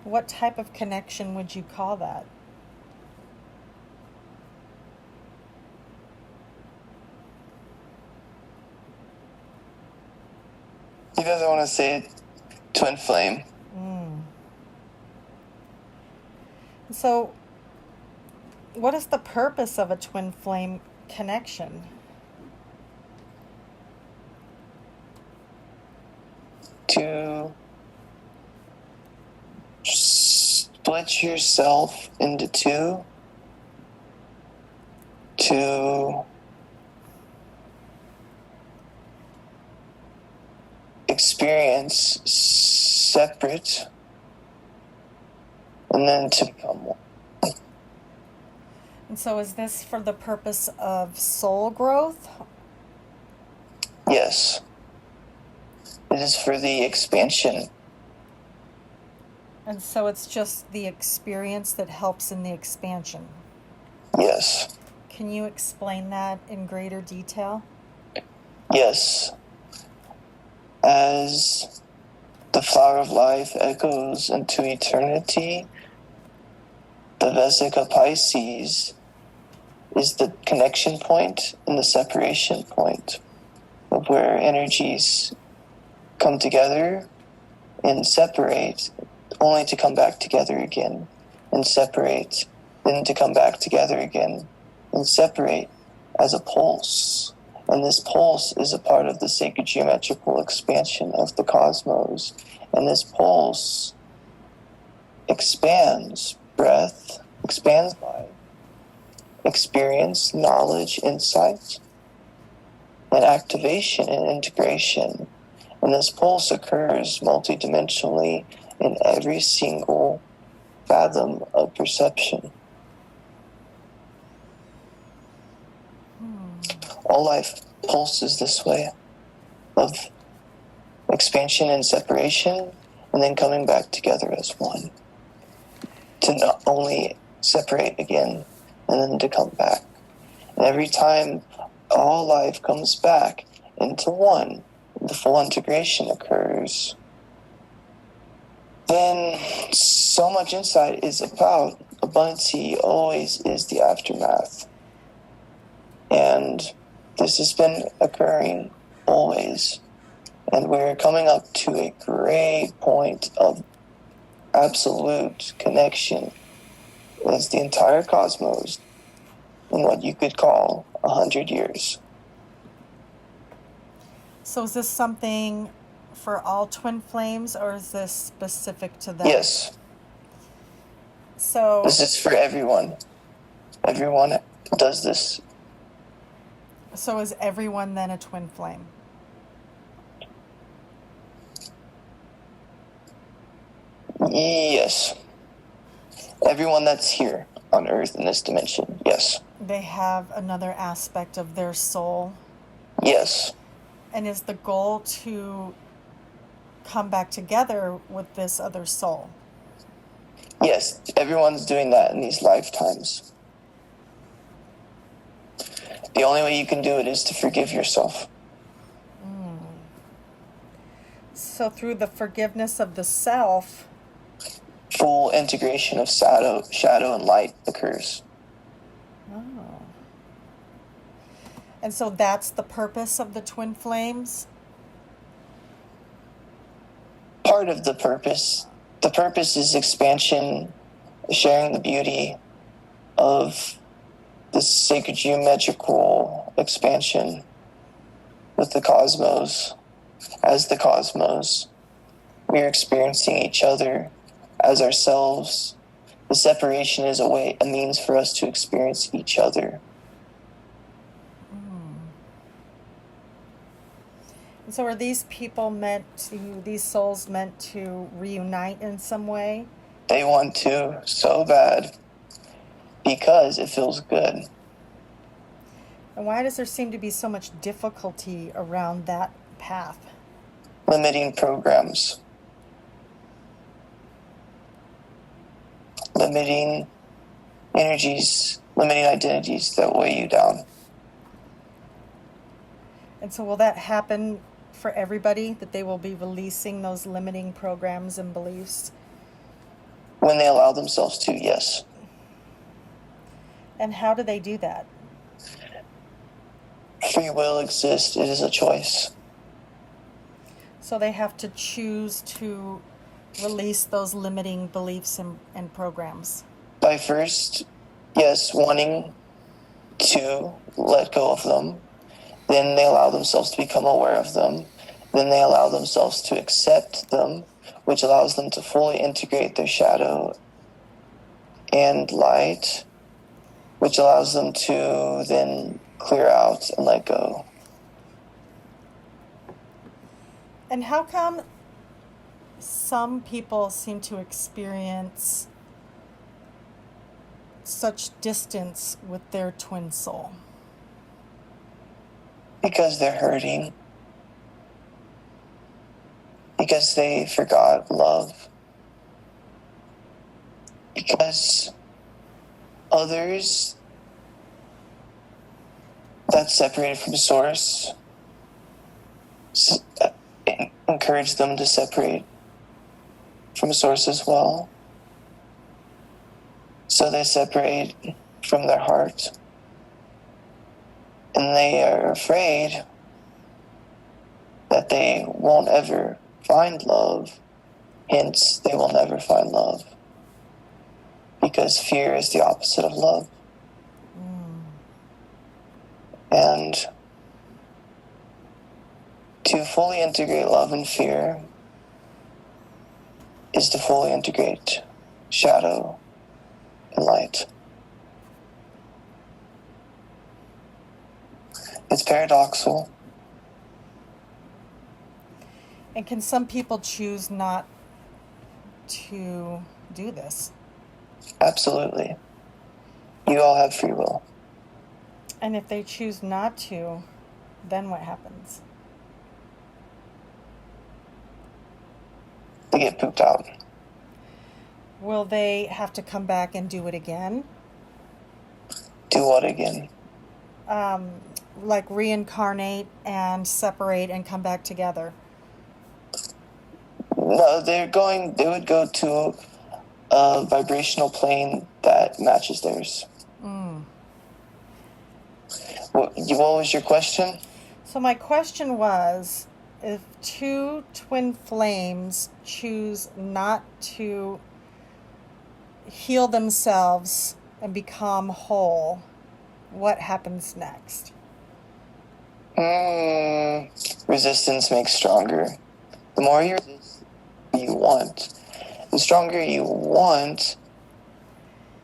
What type of connection would you call that? He doesn't want to say it. Twin flame. So, what is the purpose of a twin flame connection? To split yourself into two, to experience separate, and then to become one. And so, is this for the purpose of soul growth? Yes. It is for the expansion. And so, it's just the experience that helps in the expansion. Yes. Can you explain that in greater detail? Yes. As the flower of life echoes into eternity, the vesica Pisces is the connection point and the separation point of where energies come together and separate, only to come back together again, and separate, then to come back together again, and separate as a pulse. And this pulse is a part of the sacred geometrical expansion of the cosmos. And this pulse expands, breath expands by experience, knowledge, insight, and activation and integration. And this pulse occurs multidimensionally in every single fathom of perception. All life pulses this way of expansion and separation, and then coming back together as one. To not only separate again, and then to come back. And every time all life comes back into one, the full integration occurs. Then so much insight is about abundancy always is the aftermath. And this has been occurring always. And we're coming up to a great point of absolute connection as the entire cosmos in what you could call 100 years. So, is this something for all twin flames, or is this specific to them? Yes. So, this is for everyone. Everyone does this. So, is everyone then a twin flame? Yes. Everyone that's here on Earth in this dimension, yes. They have another aspect of their soul? Yes. And is the goal to come back together with this other soul? Yes, everyone's doing that in these lifetimes. The only way you can do it is to forgive yourself. So through the forgiveness of the self, full integration of shadow and light occurs. Oh. And so that's the purpose of the twin flames? Part of the purpose. The purpose is expansion, sharing the beauty of the sacred geometrical expansion with the cosmos. As the cosmos, we are experiencing each other as ourselves. The separation is a means for us to experience each other. So are these souls meant to reunite in some way? They want to so bad because it feels good. And why does there seem to be so much difficulty around that path? Limiting programs. Limiting energies, limiting identities that weigh you down. And so will that happen for everybody, that they will be releasing those limiting programs and beliefs? When they allow themselves to, yes. And how do they do that? Free will exists. It is a choice. So they have to choose to release those limiting beliefs and programs. By first, yes, wanting to let go of them. Then they allow themselves to become aware of them. Then they allow themselves to accept them, which allows them to fully integrate their shadow and light, which allows them to then clear out and let go. And how come some people seem to experience such distance with their twin soul? Because they're hurting. Because they forgot love. Because others that separated from source encourage them to separate from source as well. So they separate from their heart. And they are afraid that they won't ever find love. Hence, they will never find love. Because fear is the opposite of love. And to fully integrate love and fear is to fully integrate shadow and light. It's paradoxical. And can some people choose not to do this? Absolutely. You all have free will. And if they choose not to, then what happens? They get pooped out. Will they have to come back and do it again? Do what again? Like reincarnate and separate and come back together? No, they would go to a vibrational plane that matches theirs. What was your question? So my question was, if two twin flames choose not to heal themselves and become whole, what happens next? Resistance makes stronger. The more you want, the stronger you want,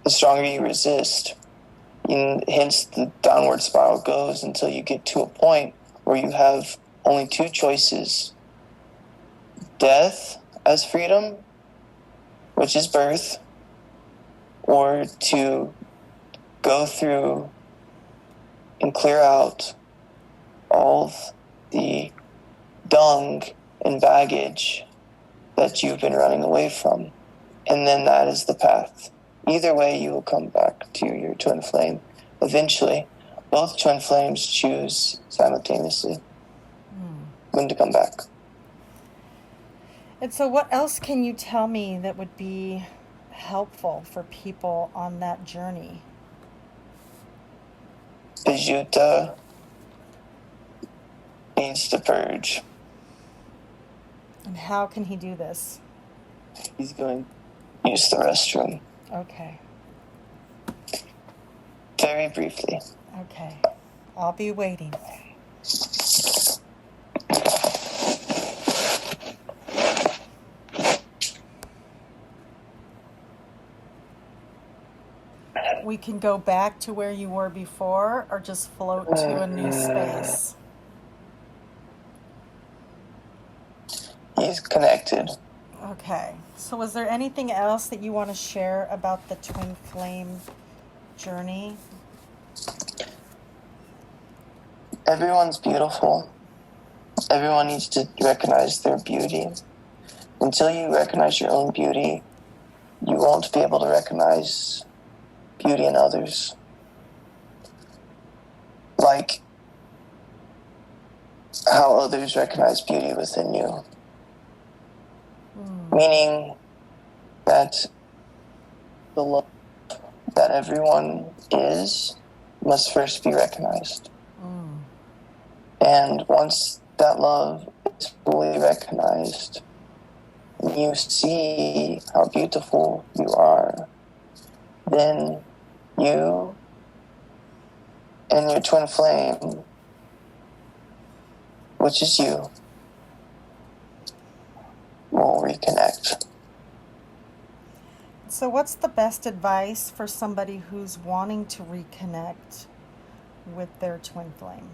the stronger you resist. And hence the downward spiral goes until you get to a point where you have only two choices. Death as freedom, which is birth, or to go through and clear out all the dung and baggage that you've been running away from. And then that is the path. Either way, you will come back to your twin flame. Eventually, both twin flames choose simultaneously when to come back. And so what else can you tell me that would be helpful for people on that journey? Visuta needs to purge. And how can he do this? He's going to use the restroom. Okay. Very briefly. Okay. I'll be waiting. We can go back to where you were before or just float to a new space. He's connected. Okay. So was there anything else that you want to share about the twin flame journey? Everyone's beautiful. Everyone needs to recognize their beauty. Until you recognize your own beauty, you won't be able to recognize beauty in others. Like how others recognize beauty within you. Meaning that the love that everyone is must first be recognized. And once that love is fully recognized, you see how beautiful you are, then you and your twin flame, which is you, will reconnect. So, what's the best advice for somebody who's wanting to reconnect with their twin flame?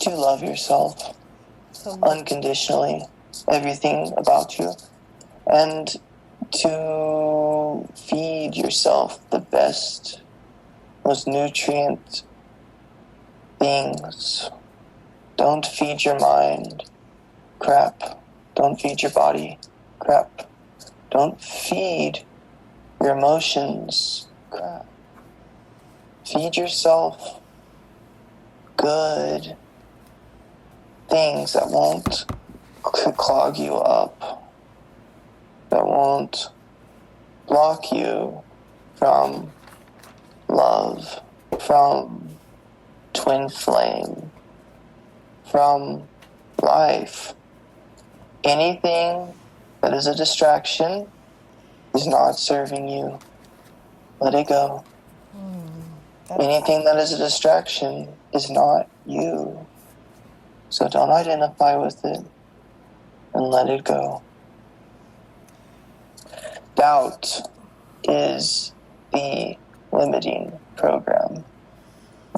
To love yourself unconditionally, everything about you, and to feed yourself the best, most nutrient things. Don't feed your mind crap. Don't feed your body crap. Don't feed your emotions crap. Feed yourself good things that won't clog you up, that won't block you from love, from twin flame, from life. Anything that is a distraction is not serving you. Let it go. Anything that is a distraction is not you. So don't identify with it and let it go. Doubt is the limiting program.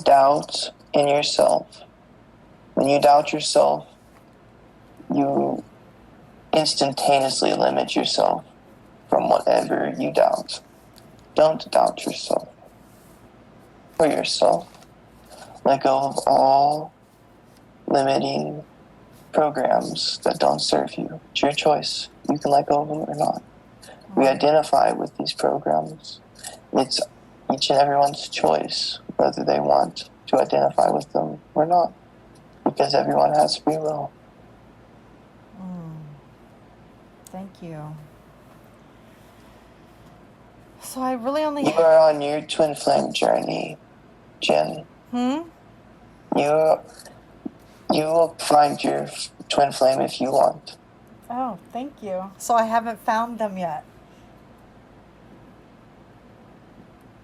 Doubt in yourself. When you doubt yourself, you instantaneously limit yourself from whatever you doubt. Don't doubt yourself. For yourself, let go of all limiting programs that don't serve you. It's your choice. You can let go of them or not. We identify with these programs. It's each and everyone's choice whether they want to identify with them or not, because everyone has free will. Thank you. So I really only... You are on your twin flame journey, Jen. You will find your twin flame if you want. Oh, thank you. So I haven't found them yet.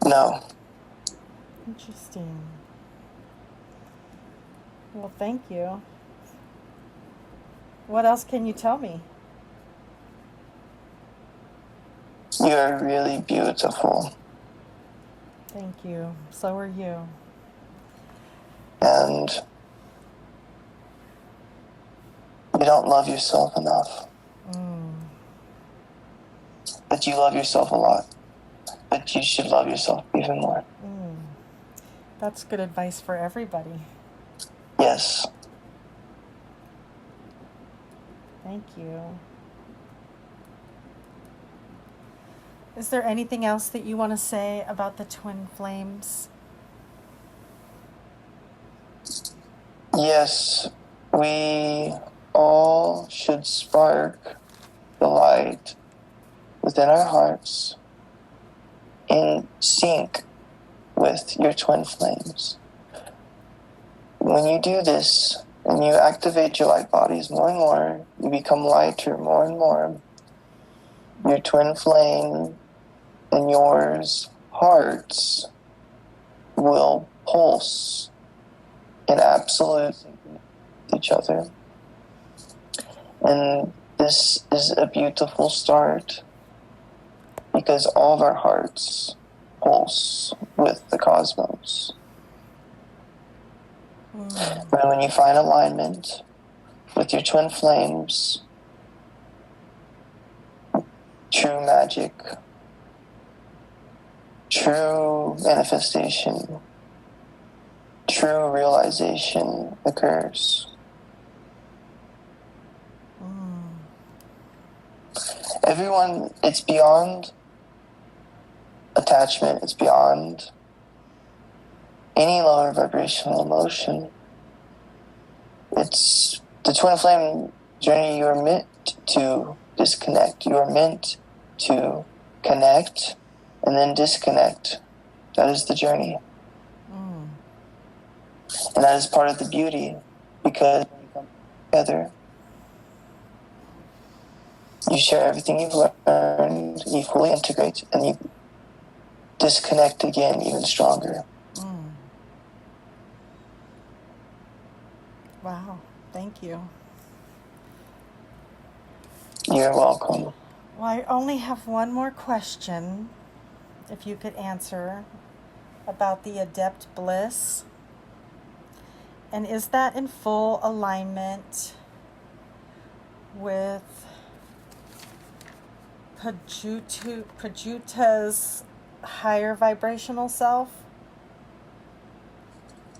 No. Interesting. Well, thank you. What else can you tell me? You're really beautiful. Thank you. So are you. And you don't love yourself enough. But you love yourself a lot. But you should love yourself even more. That's good advice for everybody. Yes. Thank you. Is there anything else that you want to say about the twin flames? Yes, we all should spark the light within our hearts in sync with your twin flames. When you do this and you activate your light bodies more and more, you become lighter more and more. Your twin flame and yours hearts will pulse in absolute sync with each other. And this is a beautiful start because all of our hearts pulse with the cosmos. And when you find alignment with your twin flames, true magic, true manifestation, true realization occurs. Everyone, it's beyond attachment, it's beyond any lower vibrational emotion. It's the twin flame journey. You are meant to disconnect. You are meant to connect and then disconnect. That is the journey. And that is part of the beauty, because when you come together, you share everything you've learned, you fully integrate, and you disconnect again even stronger. Wow, thank you. You're welcome. Well, I only have one more question, if you could answer, about the adept bliss. And is that in full alignment with Pajuta's higher vibrational self?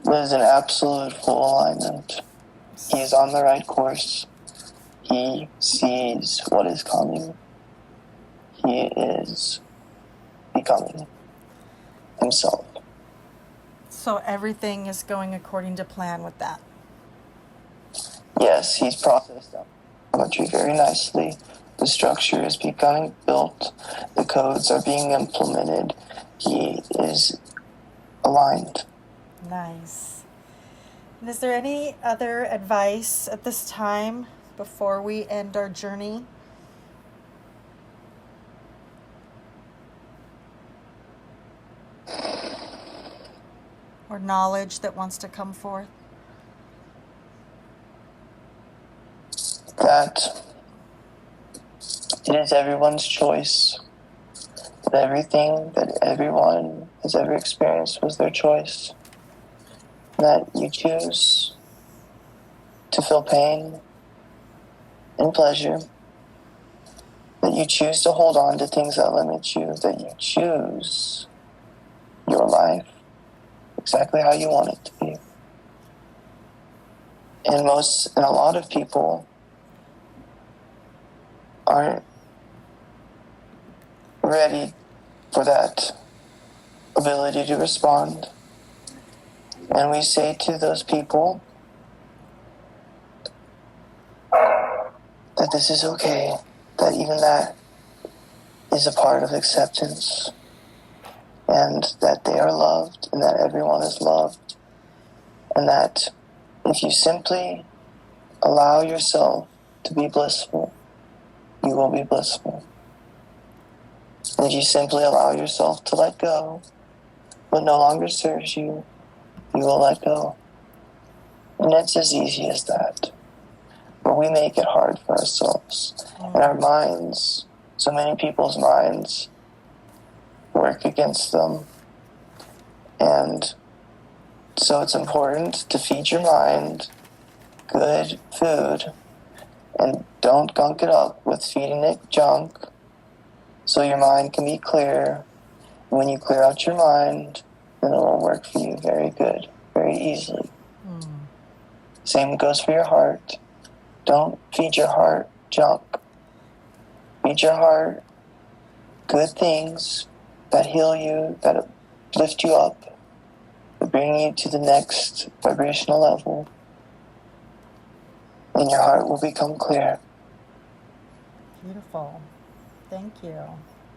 It is an absolute full alignment. He is on the right course. He sees what is coming. He is becoming himself. So everything is going according to plan with that? Yes, he's processed that geometry very nicely. The structure is becoming built. The codes are being implemented. He is aligned. Nice. And is there any other advice at this time before we end our journey? Or knowledge that wants to come forth? That it is everyone's choice. That everything that everyone has ever experienced was their choice. That you choose to feel pain and pleasure. That you choose to hold on to things that limit you. That you choose your life exactly how you want it to be. And a lot of people aren't ready for that ability to respond. And we say to those people that this is okay, that even that is a part of acceptance, and that they are loved, and that everyone is loved, and that if you simply allow yourself to be blissful, you will be blissful. And if you simply allow yourself to let go what no longer serves you, you will let go. And it's as easy as that. But we make it hard for ourselves. And our minds, so many people's minds, work against them. And so it's important to feed your mind good food, and don't gunk it up with feeding it junk, so your mind can be clear. When you clear out your mind, then it will work for you very good, very easily. Same goes for your heart. Don't feed your heart junk. Feed your heart good things that heal you, that lift you up, that bring you to the next vibrational level. And your heart will become clear. Beautiful. Thank you.